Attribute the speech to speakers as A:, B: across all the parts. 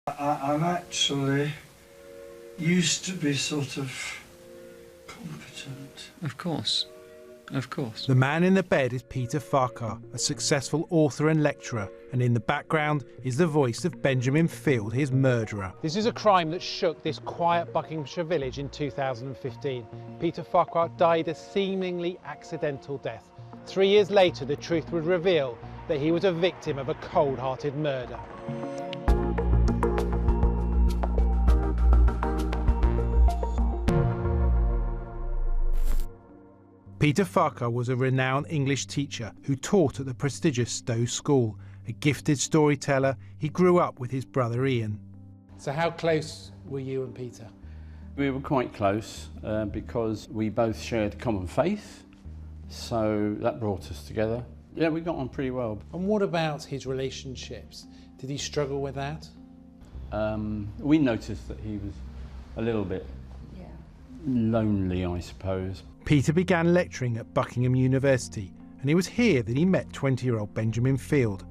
A: I'm actually used to be sort of competent.
B: Of course. Of course.
C: The man in the bed is Peter Farquhar, a successful author and lecturer, and in the background is the voice of Benjamin Field, his murderer.
D: This is a crime that shook this quiet Buckinghamshire village in 2015. Peter Farquhar died a seemingly accidental death. 3 years later, the truth would reveal that he was a victim of a cold-hearted murder.
C: Peter Farquhar was a renowned English teacher who taught at the prestigious Stowe School. A gifted storyteller, he grew up with his brother Ian.
D: So how close were you and Peter?
E: We were quite close because we both shared common faith, so that brought us together. Yeah, we got on pretty well.
D: And what about his relationships? Did he struggle with that?
E: We noticed that he was a little bit lonely, I suppose.
C: Peter began lecturing at Buckingham University, and it was here that he met 20-year-old Benjamin Field.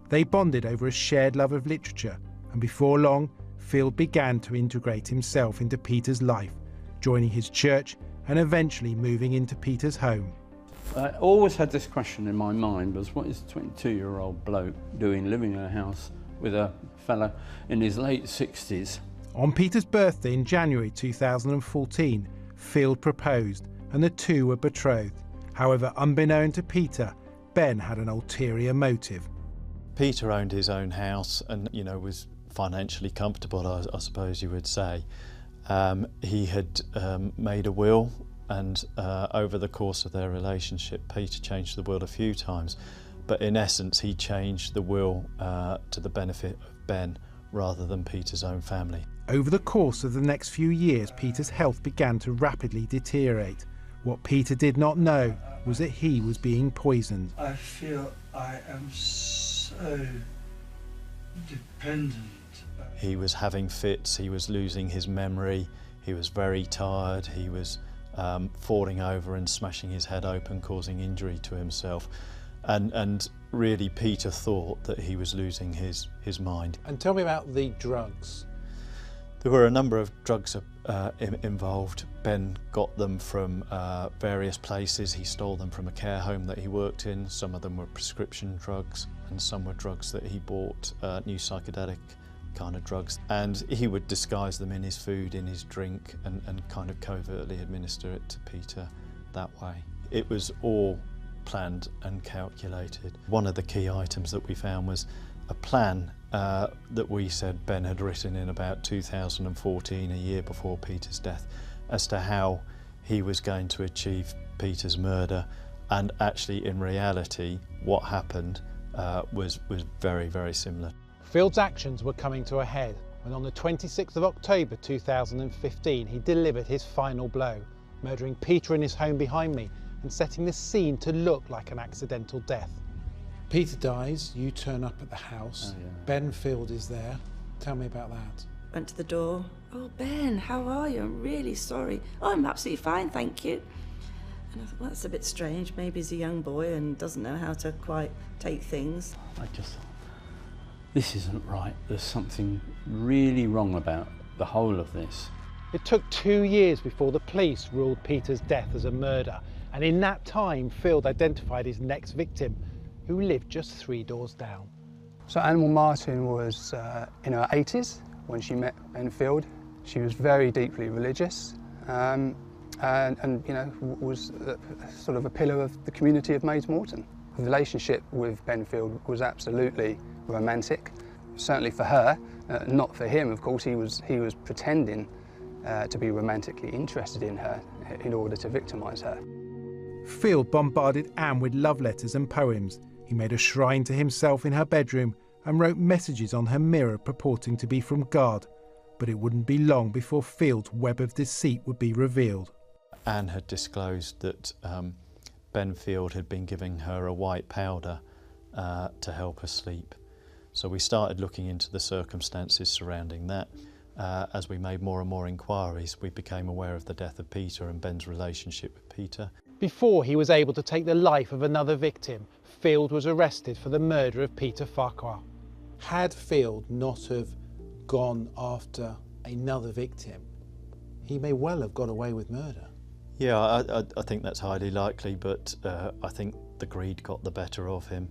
C: They bonded over a shared love of literature, and before long, Field began to integrate himself into Peter's life, joining his church and eventually moving into Peter's home.
E: I always had this question in my mind, was what is a 22-year-old bloke doing living in a house with a fella in his late 60s?
C: On Peter's birthday in January 2014, Field proposed, and the two were betrothed. However, unbeknown to Peter, Ben had an ulterior motive.
F: Peter owned his own house and, was financially comfortable, I suppose you would say. He had made a will, and over the course of their relationship, Peter changed the will a few times. But in essence, he changed the will to the benefit of Ben rather than Peter's own family.
C: Over the course of the next few years, Peter's health began to rapidly deteriorate. What Peter did not know was that he was being poisoned.
A: I feel I am so dependent.
F: He was having fits, he was losing his memory, he was very tired, he was falling over and smashing his head open, causing injury to himself. And really Peter thought that he was losing his mind.
D: And tell me about the drugs.
F: There were a number of drugs involved. Ben got them from various places. He stole them from a care home that he worked in. Some of them were prescription drugs, and some were drugs that he bought, new psychedelic kind of drugs. And he would disguise them in his food, in his drink, and kind of covertly administer it to Peter that way. It was all planned and calculated. One of the key items that we found was a plan that we said Ben had written in about 2014, a year before Peter's death, as to how he was going to achieve Peter's murder. And actually, in reality, what happened was very, very similar.
D: Field's actions were coming to a head when on the 26th of October 2015 he delivered his final blow, murdering Peter in his home behind me and setting the scene to look like an accidental death. Peter dies, you turn up at the house. Ben Field is there. Tell me about that.
G: Went to the door. Oh, Ben, how are you? I'm really sorry. Oh, I'm absolutely fine, thank you. And I thought, well, that's a bit strange. Maybe he's a young boy and doesn't know how to quite take things.
E: I just thought, this isn't right. There's something really wrong about the whole of this.
D: It took 2 years before the police ruled Peter's death as a murder. And in that time, Field identified his next victim, who lived just 3 doors down.
H: So Animal Martin was in her 80s when she met Ben Field. She was very deeply religious and was sort of a pillar of the community of Mays Morton. The relationship with Ben Field was absolutely romantic, certainly for her, not for him, of course. He was pretending to be romantically interested in her in order to victimise her.
C: Field bombarded Anne with love letters and poems. He made a shrine to himself in her bedroom and wrote messages on her mirror purporting to be from God. But it wouldn't be long before Field's web of deceit would be revealed.
F: Anne had disclosed that Ben Field had been giving her a white powder to help her sleep. So we started looking into the circumstances surrounding that. As we made more and more inquiries, we became aware of the death of Peter and Ben's relationship with Peter.
D: Before he was able to take the life of another victim, Field was arrested for the murder of Peter Farquhar. Had Field not have gone after another victim, he may well have got away with murder.
F: Yeah, I think that's highly likely, but I think the greed got the better of him,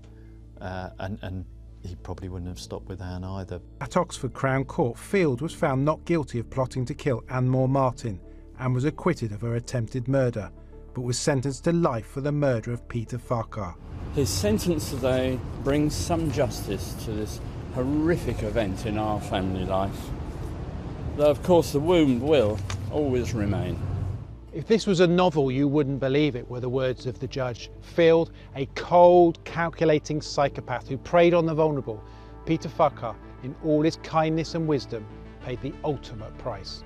F: and he probably wouldn't have stopped with Anne either.
C: At Oxford Crown Court, Field was found not guilty of plotting to kill Anne Moore Martin and was acquitted of her attempted murder, but was sentenced to life for the murder of Peter Farquhar.
E: His sentence today brings some justice to this horrific event in our family life, though of course the wound will always remain.
D: If this was a novel, you wouldn't believe it, were the words of the judge. Field, a cold, calculating psychopath who preyed on the vulnerable. Peter Farquhar, in all his kindness and wisdom, paid the ultimate price.